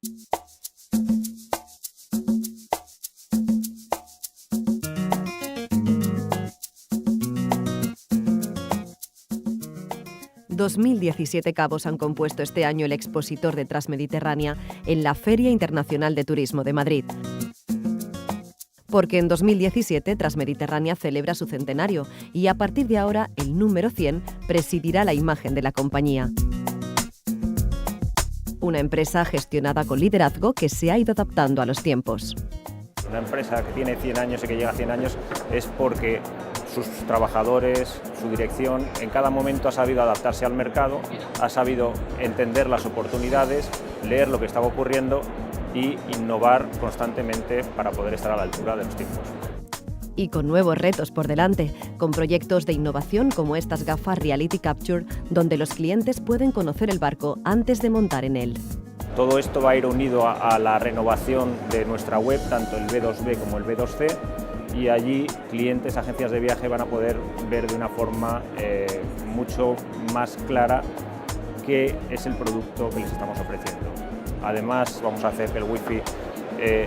2.017 cabos han compuesto este año el expositor de Transmediterránea en la Feria Internacional de Turismo de Madrid. Porque en 2017 Transmediterránea celebra su centenario y a partir de ahora el número 100 presidirá la imagen de la compañía. Una empresa gestionada con liderazgo que se ha ido adaptando a los tiempos. Una empresa que tiene 100 años y que llega a 100 años es porque sus trabajadores, su dirección, en cada momento ha sabido adaptarse al mercado, ha sabido entender las oportunidades, leer lo que estaba ocurriendo y innovar constantemente para poder estar a la altura de los tiempos. Y con nuevos retos por delante, con proyectos de innovación como estas gafas Reality Capture, donde los clientes pueden conocer el barco antes de montar en él. Todo esto va a ir unido a la renovación de nuestra web, tanto el B2B como el B2C, y allí clientes, agencias de viaje van a poder ver de una forma mucho más clara qué es el producto que les estamos ofreciendo. Además, vamos a hacer que el wifi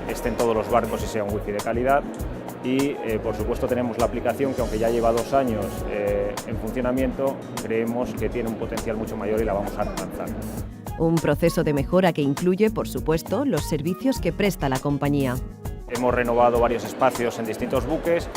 esté en todos los barcos y sea un wifi de calidad. Y, por supuesto, tenemos la aplicación que, aunque ya lleva 2 años en funcionamiento, creemos que tiene un potencial mucho mayor y la vamos a lanzar. Un proceso de mejora que incluye, por supuesto, los servicios que presta la compañía. Hemos renovado varios espacios en distintos buques,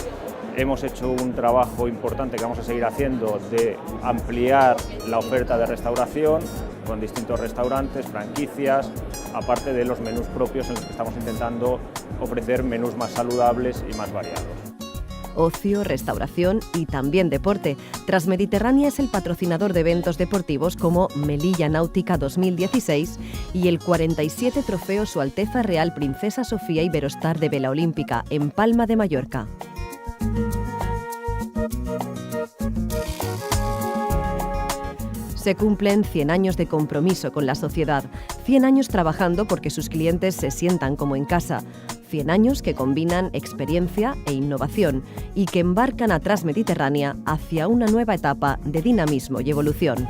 hemos hecho un trabajo importante que vamos a seguir haciendo de ampliar la oferta de restauración con distintos restaurantes, franquicias, aparte de los menús propios en los que estamos intentando ofrecer menús más saludables y más variados. Ocio, restauración y también deporte. Transmediterránea es el patrocinador de eventos deportivos como Melilla Náutica 2016 y el 47 Trofeo Su Alteza Real Princesa Sofía Iberostar de Vela Olímpica en Palma de Mallorca. Se cumplen 100 años de compromiso con la sociedad, 100 años trabajando porque sus clientes se sientan como en casa, 100 años que combinan experiencia e innovación y que embarcan a Transmediterránea hacia una nueva etapa de dinamismo y evolución.